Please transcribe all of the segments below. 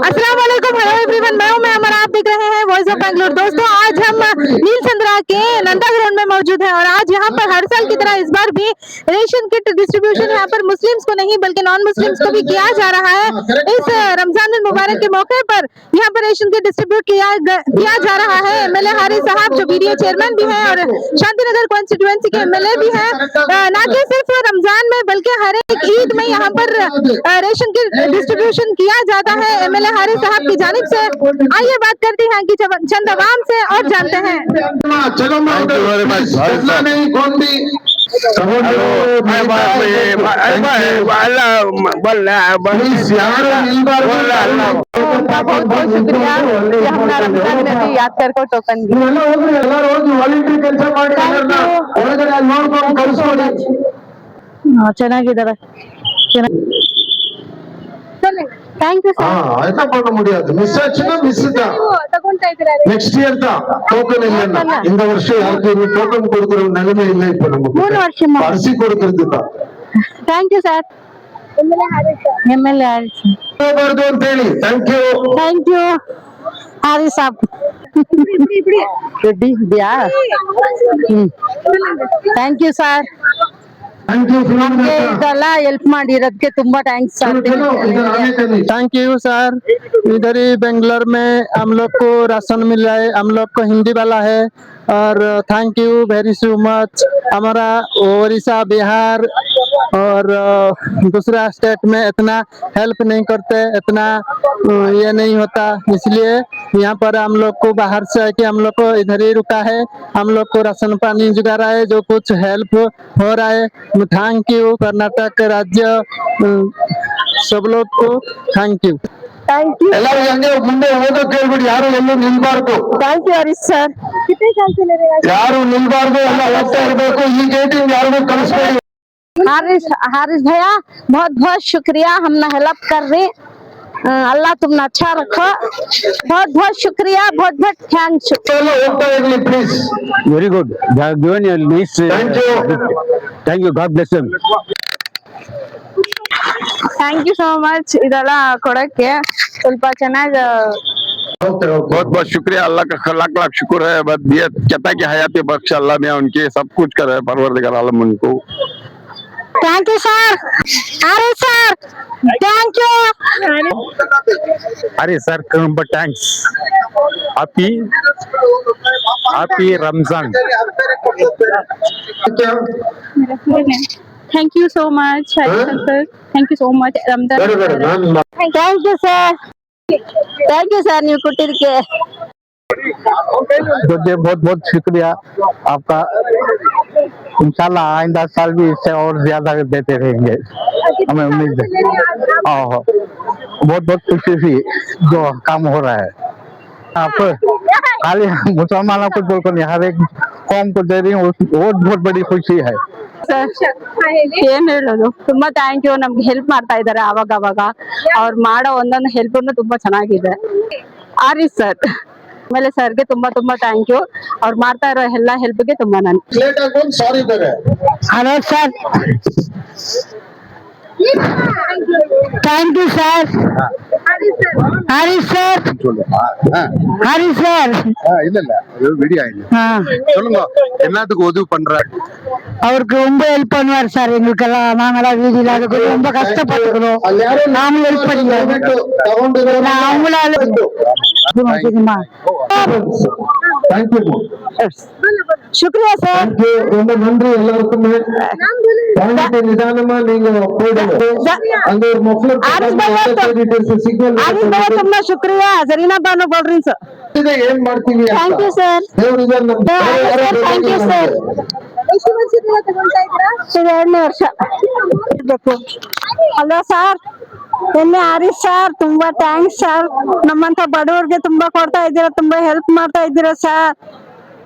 अस्सलाम वालेकुम, hello everyone, मैं हूं अमर, आप देख रहे हैं वॉइस ऑफ बैंगलोर। दोस्तों, आज हम नील चंद्रा के नंदा ग्राउंड में मौजूद हैं और आज यहां पर हर साल की तरह इस बार भी रेशन किट डिस्ट्रीब्यूशन यहां पर मुस्लिम्स को नहीं बल्कि नॉन मुस्लिम्स को भी किया जा रहा है। इस रमजान मुबारक के मौके पर यहां पर रेशन किट डिस्ट्रीब्यूट किया जा रहा है। एमएलए हारिस साहब जो बीडीए चेयरमैन भी हैं और शांतिनगर कॉन्स्टिट्यूएंसी के एमएलए भी हैं, न कि सिर्फ रमजान में बल्कि हर एक ईद में यहाँ पर रेशन किट डिस्ट्रीब्यूशन किया जाता है एमएलए हारिस साहब की जानिब से। आइए बात करते हैं कि चंद अवाम से और जानते हैं। बहुत बहुत शुक्रिया कि हमने रमजान में भी याद कर टोकन ಚೆನ್ನಾಗಿದ್ದಾರೆ। Thank you sir. ಆಯ್ತಾ பண்ண முடியாது மிஸ் ஆச்சுன்னா மிஸ் தான். ತಗೊಂತಾ ಇದ್ದೀರಾ ನೆಕ್ಸ್ಟ್ ಇಯರ್ தான் ಟೋಕನ್ இல்லன்னா இந்த வருஷம் யாருக்கு ಟೋಕನ್ கொடுக்கிற நிலைமை ಇಲ್ಲ இப்ப நமக்கு 3 ವರ್ಷமா ಅರ್ಸಿ ಕೊಡ್ತಿರ್ತೀವಿ தான். Thank you sir. MLA Haris ಬರ್ದು ಅಂತ ಹೇಳಿ ಥ್ಯಾಂಕ್ ಯು ಹಾರಿಸ್ ಸಾಬ್ ರೆಡ್ಡಿ ಇದೆಯಾ? Thank you sir. ನಮ್ಗೆ ಇದೆಲ್ಲ ಹೆಲ್ಪ್ ಮಾಡಿರೋದಕ್ಕೆ ತುಂಬಾ thanks sir. Thank you sir. इधर ही बेंगलोर में हम लोग को राशन मिल रहा है, हम लोग को हिंदी वाला है और thank you very so much. हमारा उड़ीसा बिहार और दूसरा स्टेट में इतना हेल्प नहीं करते, इतना ये नहीं होता, इसलिए यहाँ पर हम लोग को बाहर से आके हम लोग को इधर ही रुका है, हम लोग को राशन पानी जुगा रहा है, जो कुछ हेल्प हो रहा है। थैंक यू कर्नाटक राज्य सब लोग को थैंक यू। ಎಲ್ಲರೂ ಹಂಗೆ ಮುಂದೆ ಹೋಗೋಕೆ ಹೇಳ್ಬಿಡಿ, ಯಾರು ಎಲ್ಲೂ ನಿಲ್ಬಾರ್ದು। Thank you Harish sir. ಯಾರು ನಿಲ್ಬಾರ್ದು, ಎಲ್ಲ ಹೋಗ್ತಾ ಇರ್ಬೇಕು। ಈ ಗೇಟಿಂಗ್ ಯಾರಿಗೂ ಕಳಿಸ್ಬೇಡಿ। हारिस भैया बहुत बहुत शुक्रिया, हमने हेल्प कर रहे। अल्लाह तुमने अच्छा रखो, बहुत बहुत शुक्रिया, बहुत बहुत थैंक्स। ಹೋಗ್ತಾ ಇರ್ಲಿ please. Very good. They have given you a nice. Thank you. God bless them. Thank you so much ಇದೆಲ್ಲ ಕೊಡಕ್ಕೆ ಸ್ವಲ್ಪ ಚೆನ್ನಾಗಿ। बहुत बहुत शुक्रिया, अल्लाह का लाख लाख शुक्र है। बस ये कहता कि हयात बख्श अल्लाह ने उनके सब कुछ करे, परवरदिगार आलम उनको। Thank you sir. Harish sir thank you. अरे sir but thanks. Happy Ramzan. Thank you so much Harish sir, thank you so much Ramzan. Thank you sir, thank you sir ನೀವು ಕೊಟ್ಟಿದ್ದಕ್ಕೆ बहुत बहुत शुक्रिया आपका। इंशाल्लाह आइंदा साल भी इससे और ज्यादा देते रहेंगे, हमें उम्मीद है। बहुत बहुत खुशी थी जो काम हो रहा है। आप खाली मुसलमानों को बोलकर नहीं, हर एक कौम को दे रही हूँ, बहुत बड़ी खुशी है। ಏನ್ ಹೇಳೋದು, ತುಂಬಾ ಥ್ಯಾಂಕ್ ಯು। ನಮ್ಗೆ ಹೆಲ್ಪ್ ಮಾಡ್ತಾ ಇದಾರೆ ಅವಾಗ ಅವಾಗ, ಅವ್ರು ಮಾಡೋ ಒಂದೊಂದು ಹೆಲ್ಪ್ ತುಂಬಾ ಚೆನ್ನಾಗಿದೆ। ಹರೀಶ್ ಸರ್ ಆಮೇಲೆ ಸರ್ಗೆ ತುಂಬಾ ತುಂಬಾ ಥ್ಯಾಂಕ್ ಯು, ಅವ್ರು ಮಾಡ್ತಾ ಇರೋ ಎಲ್ಲಾ ಹೆಲ್ಪ್ಗೆ ತುಂಬಾ ನಾನು ಸಾರಿ ಬೇರೆ। Hello sir, thank you sir. Harish sir, Harish sir இல்ல இல்ல வீடியோ சொல்லுங்க, எல்லாத்துக்கும் உதவி பண்றாரு, அவருக்கு ரொம்ப ஹெல்ப் பண்ணுவார் சார் எங்களுக்கெல்லாம்। நாங்களாம் வீதியில அதுக்கு ரொம்ப கஷ்டப்பட்டுக்கிறோம், நாமளும் ஹெல்ப் பண்ணிக்கிறோம் அவங்களால। शुक्रिया सर, ரொம்ப நன்றி எல்லாருக்குமே। நிதானமா நீங்க போயிடுங்க, அங்க ஒரு மஃப்லர் ತುಂಬಾ ಶುಕ್ರಿಯಾ ಜರೀನಾ ಬಾನು ಬೋಲ್ರಿ ಸರ್। ಏನ್ ಮಾಡ್ತೀವಿ? Thank you sir, thank you sir. ಎಷ್ಟು ವರ್ಷದಿಂದ ತಗೊಳ್ತಾ ಇದ್ದೀರಾ? 2ನೇ ವರ್ಷ। ಹಲೋ ಸರ್, ಎಮ್ಮೆ ಹರೀಶ್ ಸರ್ ತುಂಬಾ ಥ್ಯಾಂಕ್ಸ್ ಸರ್, ನಮ್ಮಂತ ಬಡವರಿಗೆ ತುಂಬಾ ಕೊಡ್ತಾ ಇದ್ದೀರಾ, ತುಂಬಾ ಹೆಲ್ಪ್ ಮಾಡ್ತಾ ಇದ್ದೀರಾ ಸರ್।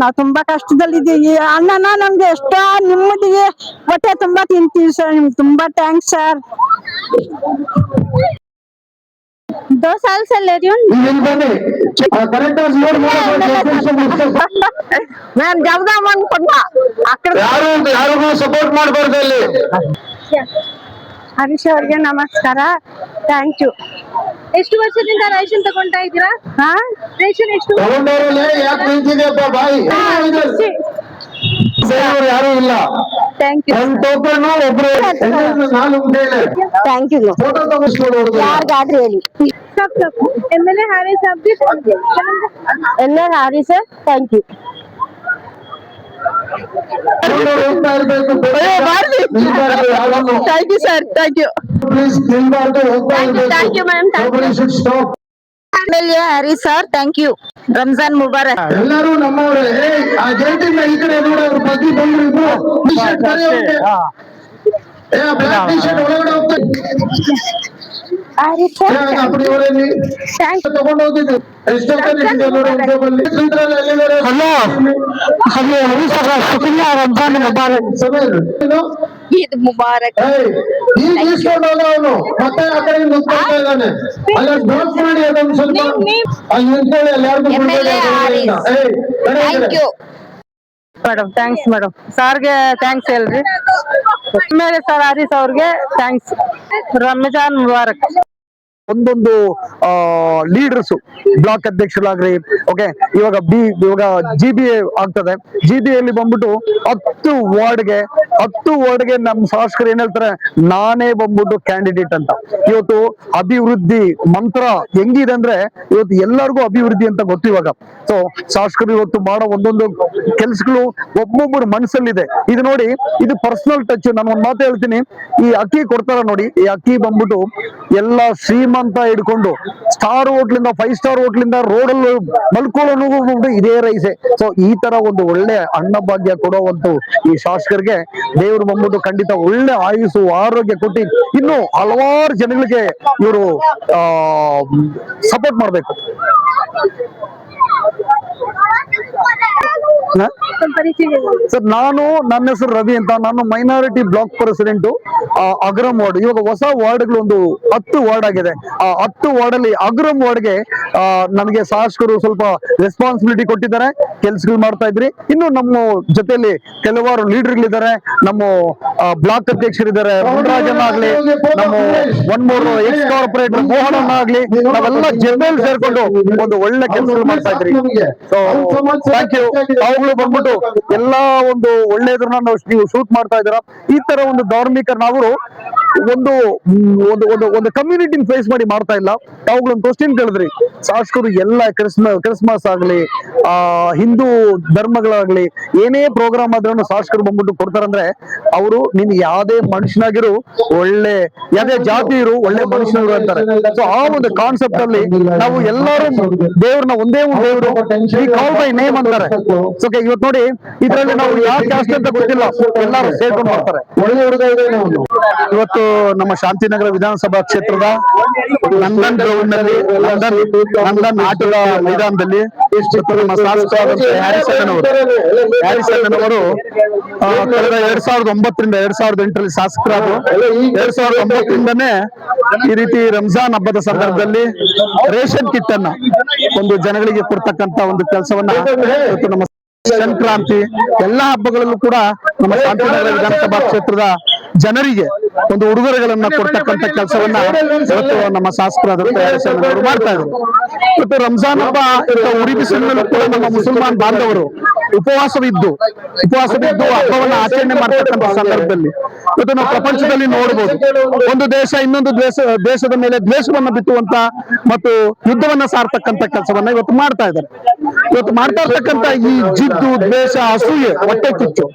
ನಾವು ತುಂಬಾ ಕಷ್ಟದಲ್ಲಿದ್ದೀವಿ, ಅನ್ನನ ನಮ್ಗೆ ಎಷ್ಟೋ ನಿಮ್ಮದಿಗೆ ಹೊಟ್ಟೆ ತುಂಬಾ ತಿಂತೀವಿ ಸರ್, ನಿಮ್ಗೆ ತುಂಬಾ ಥ್ಯಾಂಕ್ಸ್ ಸರ್। 2 साल से ले रही हूँ मैं जब मन ಯಾರಿಗೂ ಸಪೋರ್ಟ್ ಮಾಡಬಾರ್ದು ಅಲ್ಲಿ। ಹರೀಶ್ ಅವ್ರಿಗೆ ನಮಸ್ಕಾರ, ಥ್ಯಾಂಕ್ ಯು. ಎಷ್ಟು ವರ್ಷದಿಂದ ರೇಷನ್ ತಗೊಂತಾ ಇದ್ದೀರಾ? ರೇಷನ್ ಎಷ್ಟು? ತಗೊಂಡವರಲ್ಲೇ ಯಾಕೆ ನಿಂತಿದೆಯಪ್ಪ ಬಾಯಿ? ಬೇರೆಯವ್ರು ಯಾರು ಇಲ್ಲ. Thank you. ಒಂದ್ ಟೋಕನ್ ಒಬ್ರು ನಾನು ಉಂಟೇನೆ. Thank you. ಫೋಟೋ ತಗೊಂಡು ಯಾರಿಗಾದ್ರೂ ಹೇಳಿ. MLA Hari साहब जी, MLA Hari sir, thank you. ಹೋಗ್ತಾ ಇರ್ಬೇಕು. Thank you sir, thank you. Please ತಿನ್ಬಾರ್ದು, ಹೋಗ್ತಾ ಇರ್ಬೇಕು. Thank you ma'am, thank you. Nobody should stop. MLA Hari sir, thank you. Ramzan Mubarak. ಎಲ್ಲರೂ ನಮ್ಮವ್ರೆ. ಆ ಗೇಟಿಂದ ಈ ಕಡೆ ನೋಡಿ, ಅವ್ರ ಬಗ್ಗೆ ಬಂದ್ರು ಇಬ್ರು. ಟಿ-ಶರ್ಟ್ ಕರೆಯೋಕೆ. ಬ್ಲಾಕ್ ಟಿ-ಶರ್ಟ್ ಒಳಗಡೆ ಹೋಗ್ತಾ Hari sir, ಅಪ್ಪಡಿ ಅವರೇ thank you. ತಗೊಂಡು ಹೋಗಿದ್ದು ಎಷ್ಟೊತ್ತಲ್ಲಿ ನೋಡಿ ಉದ್ಯೋಗದಲ್ಲಿ. ಎಲ್ಲಿದ್ದಾರೆ? ಹಲೋ ಶುಕ್ರಿಯಾ, ರಂಜಾನ್ ಮುಬಾರಕ್. ಸಮೀರ್, ಏನು? ಈದ್ ಮುಬಾರಕ್. ಈಗ ಈಸ್ಕೊಂಡು ಹೋದ ಅವನು ಮತ್ತೆ ಆ ಕಡೆ ನುಗ್ತಾ ಇದ್ದಾನೆ. ಅಲ್ಲಿ ಬ್ಲಾಕ್ ಮಾಡಿ ಅದೊಂದು ಸ್ವಲ್ಪ ಅಲ್ಲಿ ನಿಂತ್ಕೊಳ್ಳಿ, ಅಲ್ಲಿ ಯಾರಿಗೂ ಬಿಡ್ಬೇಡಿ ಆ ಕಡೆಯಿಂದ. Thank you. Madam thanks madam. ಸಾರ್ಗೆ ಥ್ಯಾಂಕ್ಸ್ ಹೇಳ್ರಿ. ಮೇಲೆ ಸರ್ ಹರೀಶ್ ಅವ್ರಿಗೆ ಥ್ಯಾಂಕ್ಸ್. ರಂಜಾನ್ ಮುಬಾರಕ್. ಒಂದೊಂದು ಲೀಡರ್ಸ್ ಬ್ಲಾಕ್ ಅಧ್ಯಕ್ಷರಾಗ್ರಿ, ಓಕೆ, ಇವಾಗ GBA ಆಗ್ತದೆ. GBA ಬಂದ್ಬಿಟ್ಟು 10 ವಾರ್ಡ್ಗೆ ನಮ್ಮ ಶಾಸಕರು ಏನ್ ಹೇಳ್ತಾರೆ, ನಾನೇ ಬಂದ್ಬಿಟ್ಟು ಕ್ಯಾಂಡಿಡೇಟ್ ಅಂತ. ಇವತ್ತು ಅಭಿವೃದ್ಧಿ ಮಂತ್ರ ಹೆಂಗಿದೆ ಅಂದ್ರೆ, ಇವತ್ತು ಎಲ್ಲರಿಗೂ ಅಭಿವೃದ್ಧಿ ಅಂತ ಗೊತ್ತು ಇವಾಗ. ಸೊ ಶಾಸಕರು ಇವತ್ತು ಮಾಡೋ ಒಂದೊಂದು ಕೆಲಸಗಳು ಒಬ್ಬೊಬ್ಬರ ಮನಸ್ಸಲ್ಲಿದೆ. ಇದು ನೋಡಿ, ಇದು ಪರ್ಸನಲ್ ಟಚ್. ನಾನು ಒಂದ್ ಮಾತು ಹೇಳ್ತೀನಿ, ಈ ಅಕ್ಕಿ ಕೊಡ್ತಾರ ನೋಡಿ, ಈ ಅಕ್ಕಿ ಬಂದ್ಬಿಟ್ಟು ಎಲ್ಲ ಶ್ರೀಮಂತ ಹಿಡ್ಕೊಂಡು ಸ್ಟಾರ್ ಹೋಟ್ಲಿಂದ 5 ಸ್ಟಾರ್ ಹೋಟ್ಲಿಂದ ರೋಡಲ್ಲಿ ಮಲ್ಕೊಳ್ಳೋ ಇದೇ ರೈಸೆ. ಸೊ ಈ ತರ ಒಂದು ಒಳ್ಳೆ ಅನ್ನ ಭಾಗ್ಯ ಕೊಡುವಂತ ಈ ಶಾಸಕರಿಗೆ ದೇವರು ಬಂದ್ಬಿಟ್ಟು ಖಂಡಿತ ಒಳ್ಳೆ ಆಯುಸ್ಸು ಆರೋಗ್ಯ ಕೊಟ್ಟು ಇನ್ನು ಹಲವಾರು ಜನಗಳಿಗೆ ಇವರು ಸಪೋರ್ಟ್ ಮಾಡ್ಬೇಕು. ಸರ್, ನನ್ನ ಹೆಸರು ರವಿ ಅಂತ. ನಾನು ಮೈನಾರಿಟಿ ಬ್ಲಾಕ್ ಪ್ರೆಸಿಡೆಂಟ್, ಅಗ್ರಂ ವಾರ್ಡ್. ಇವಾಗ ಹೊಸ ವಾರ್ಡ್ಗಳು ಒಂದು 10 ವಾರ್ಡ್ ಆಗಿದೆ. ಆ 10 ವಾರ್ಡ್ ಅಲ್ಲಿ ಅಗ್ರಂ ವಾರ್ಡ್ಗೆ ನನಗೆ ಶಾಸಕರು ಸ್ವಲ್ಪ ರೆಸ್ಪಾನ್ಸಿಬಿಲಿಟಿ ಕೊಟ್ಟಿದ್ದಾರೆ, ಕೆಲ್ಸಗಳು ಮಾಡ್ತಾ ಇದ್ರಿ. ಇನ್ನು ನಮ್ಮ ಜೊತೆಯಲ್ಲಿ ಕೆಲವಾರು ಲೀಡರ್ಗಳಿದ್ದಾರೆ. ನಮ್ಮ ಬ್ಲಾಕ್ ಅಧ್ಯಕ್ಷರಿದ್ದಾರೆ, ಮುನ್ರಾಜನ್ ಆಗ್ಲಿ, ನಮ್ಮ ಎಕ್ಸ್ ಕಾರ್ಪೊರೇಟರ್ ಮೋಹನ್ ಆಗ್ಲಿ, ನಾವೆಲ್ಲ ಜನರಲ್ ಸೇರ್ಕೊಂಡು ಒಂದು ಒಳ್ಳೆ ಕೆಲಸಗಳು ಮಾಡ್ತಾ ಇದ್ರಿ. So thank you. ಅವುಗಳು ಬಂದ್ಬಿಟ್ಟು ಎಲ್ಲಾ ಒಂದು ಒಳ್ಳೆಯದನ್ನ ನೀವು ಶೂಟ್ ಮಾಡ್ತಾ ಇದ್ದೀರಾ. ಈ ತರ ಒಂದು ಧಾರ್ಮಿಕ ನಾವು ಒಂದು ಕಮ್ಯುನಿಟಿ ಫೇಸ್ ಮಾಡಿ ಮಾಡ್ತಾ ಇಲ್ಲ. ಅವುಗಳೊಂದು ಕ್ವಶನ್ ಕೇಳಿದ್ರಿ, ಶಾಸಕರು ಎಲ್ಲ ಕ್ರಿಸ್ಮಸ್ ಆಗ್ಲಿ, ಹಿಂದೂ ಧರ್ಮಗಳಾಗ್ಲಿ, ಏನೇ ಪ್ರೋಗ್ರಾಮ್ ಆದ್ರೂ ಶಾಸಕರು ಬಂದ್ಬಿಟ್ಟು ಕೊಡ್ತಾರಂದ್ರೆ, ಅವರು ನೀನ್ ಯಾವ್ದೇ ಮನುಷ್ಯನಾಗಿರು, ಒಳ್ಳೆ ಯಾವ್ದೇ ಜಾತಿ ಇರು, ಒಳ್ಳೆ ಮನುಷ್ಯರು ಅಂತಾರೆ. ಸೊ ಆ ಒಂದು ಕಾನ್ಸೆಪ್ಟ್ ಅಲ್ಲಿ ನಾವು ಎಲ್ಲರೂ ದೇವ್ರನ್ನ ಒಂದೇ ಒಂದು ದೇವರು ಕಾಲ್ ಬೈ ನೇಮ್ ಅಂತಾರೆ. ಸೊ ಇವತ್ತು ನೋಡಿ, ಇದ್ರಲ್ಲಿ ನಾವು ಯಾವ ಕ್ಯಾಸ್ಟ್ ಅಂತ ಗೊತ್ತಿಲ್ಲ, ಎಲ್ಲರೂ ಸೇರ್ಕೊಂಡು ಮಾಡ್ತಾರೆ. ಒಳ್ಳೆ ಹುಡುಗ ಇದೆ ಅವನು. ಇವತ್ತು ನಮ್ಮ ಶಾಂತಿನಗರ ವಿಧಾನಸಭಾ ಕ್ಷೇತ್ರದ ನಂದನ್ ಗ್ರೌಂಡ್ ನಲ್ಲಿ, ನಂದನ್ ಆಟದ ಮೈದಾನದಲ್ಲಿ ನಮ್ಮ ಶಾಸಕರಾದಂತ ಹ್ಯಾರಿಸಣ್ಣನವರು ಕಳೆದ 2009ರಿಂದ 2008ರಲ್ಲಿ ಶಾಸಕರಾದ್ರು. 2009ರಿಂದನೇ ಈ ರೀತಿ ರಂಜಾನ್ ಹಬ್ಬದ ಸಂದರ್ಭದಲ್ಲಿ ರೇಷನ್ ಕಿಟ್ ಅನ್ನ ಒಂದು ಜನಗಳಿಗೆ ಕೊಡ್ತಕ್ಕಂತ ಒಂದು ಕೆಲಸವನ್ನ ಇವತ್ತು ನಮ್ಮ ಸಂಕ್ರಾಂತಿ ಎಲ್ಲ ಹಬ್ಬಗಳಲ್ಲೂ ಕೂಡ ನಮ್ಮ ಶಾಂತಿನಗರ ವಿಧಾನಸಭಾ ಕ್ಷೇತ್ರದ ಜನರಿಗೆ ಒಂದು ಉಡುಗೊರೆಗಳನ್ನ ಕೊಡ್ತಕ್ಕಂತ ಕೆಲಸವನ್ನ ಇವತ್ತು ನಮ್ಮ ಶಾಸಕರಾದಂತ ಹ್ಯಾರಿಸಣ್ಣನವರು ಮಾಡ್ತಾ ಇದ್ರು. ಇವತ್ತು ರಂಜಾನ್ ಹಬ್ಬ ಉರಿ ಬಿಸಿಲಿನಲ್ಲೂ ಕೂಡ ನಮ್ಮ ಮುಸಲ್ಮಾನ್ ಬಾಂಧವರು ಉಪವಾಸವಿದ್ದು ಹಬ್ಬವನ್ನ ಆಚರಣೆ ಮಾಡ್ತಕ್ಕಂಥ ಸಂದರ್ಭದಲ್ಲಿ ಇವತ್ತು ನಾವು ಪ್ರಪಂಚದಲ್ಲಿ ನೋಡಬಹುದು, ಒಂದು ದೇಶ ಇನ್ನೊಂದು ದೇಶದ ಮೇಲೆ ದ್ವೇಷವನ್ನ ಬಿತ್ತುವಂತ ಮತ್ತು ಯುದ್ಧವನ್ನ ಸಾರ್ತಕ್ಕಂಥ ಕೆಲಸವನ್ನ ಇವತ್ತು ಮಾಡ್ತಾ ಇದ್ದಾರೆ. ಇವತ್ತು ಮಾಡ್ತಾ ಇರ್ತಕ್ಕಂಥ ಈ ಜಿದ್ದು, ದ್ವೇಷ, ಅಸೂಯೆ, ಹೊಟ್ಟೆ ಕಿಚ್ಚು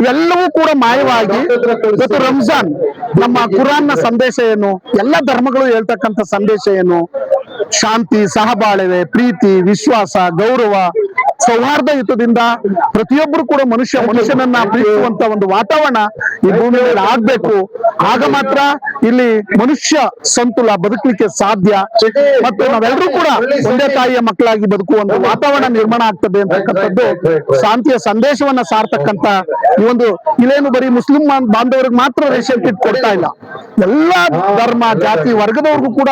ಇವೆಲ್ಲವೂ ಕೂಡ ಮಾಯವಾಗಿ ಇವತ್ತು ರಂಜಾನ್ ನಮ್ಮ ಕುರಾನ್ನ ಸಂದೇಶ ಏನು, ಎಲ್ಲ ಧರ್ಮಗಳು ಹೇಳ್ತಕ್ಕಂಥ ಸಂದೇಶ ಏನು, ಶಾಂತಿ, ಸಹಬಾಳ್ವೆ, ಪ್ರೀತಿ, ವಿಶ್ವಾಸ, ಗೌರವ, ಸೌಹಾರ್ದಯುತದಿಂದ ಪ್ರತಿಯೊಬ್ಬರು ಕೂಡ ಮನುಷ್ಯನನ್ನ ಪ್ರೀತಿಸುವಂತ ಒಂದು ವಾತಾವರಣ ಈ ಭೂಮಿ ಮೇಲೆ ಆಗ್ಬೇಕು. ಆಗ ಮಾತ್ರ ಇಲ್ಲಿ ಮನುಷ್ಯ ಸಂತುಲ ಬದುಕಲಿಕ್ಕೆ ಸಾಧ್ಯ ಮತ್ತು ನಾವೆಲ್ಲರೂ ಕೂಡ ಒಂದೇ ತಾಯಿಯ ಮಕ್ಕಳಾಗಿ ಬದುಕುವಂತ ವಾತಾವರಣ ನಿರ್ಮಾಣ ಆಗ್ತದೆ ಅಂತಕ್ಕಂಥದ್ದು ಶಾಂತಿಯ ಸಂದೇಶವನ್ನ ಸಾರ್ತಕ್ಕಂತ ಈ ಒಂದು ಇಲ್ಲೇನು ಬರೀ ಮುಸ್ಲಿಂ ಬಾಂಧವರಿಗೆ ಮಾತ್ರ ರೇಷನ್ ಕಿಟ್ ಕೊಡ್ತಾ ಇಲ್ಲ, ಎಲ್ಲಾ ಧರ್ಮ, ಜಾತಿ, ವರ್ಗದವ್ರಿಗೂ ಕೂಡ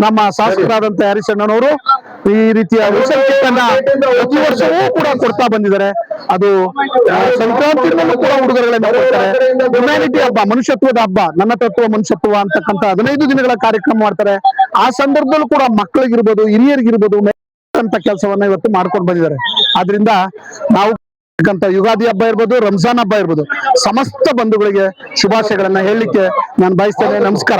ನಮ್ಮ ಶಾಸಕರಾದಂತ ಹ್ಯಾರಿಸಣ್ಣನವರು ಈ ರೀತಿಯ ರೇಷನ್ ಕಿಟ್ ಅನ್ನ ಪ್ರತಿ ವರ್ಷವೂ ಕೂಡ ಕೊಡ್ತಾ ಬಂದಿದ್ದಾರೆ. ಅದು ಸಂಕ್ರಾಂತಿಯಲ್ಲೂ ಕೂಡ ಉಡುಗೊರೆಗಳನ್ನ ಕೊಡ್ತಾರೆ. ಹ್ಯುಮ್ಯಾನಿಟಿ ಹಬ್ಬ, ಮನುಷ್ಯತ್ವದ ಹಬ್ಬ, ನನ್ನ ತತ್ವ ಮನುಷ್ಯತ್ವ ಅಂತಕ್ಕಂಥ 15 ದಿನಗಳ ಕಾರ್ಯಕ್ರಮ ಮಾಡ್ತಾರೆ. ಆ ಸಂದರ್ಭದಲ್ಲೂ ಕೂಡ ಮಕ್ಕಳಿಗಿರ್ಬೋದು, ಹಿರಿಯರಿಗಿರ್ಬೋದು ಅಂತ ಕೆಲಸವನ್ನ ಇವತ್ತು ಮಾಡ್ಕೊಂಡು ಬಂದಿದ್ದಾರೆ. ಆದ್ರಿಂದ ನಾವು ಯುಗಾದಿ ಹಬ್ಬ ಇರ್ಬೋದು, ರಂಜಾನ್ ಹಬ್ಬ ಇರ್ಬೋದು, ಸಮಸ್ತ ಬಂಧುಗಳಿಗೆ ಶುಭಾಶಯಗಳನ್ನ ಹೇಳಲಿಕ್ಕೆ ನಾನು ಬಯಸ್ತೇನೆ. ನಮಸ್ಕಾರ.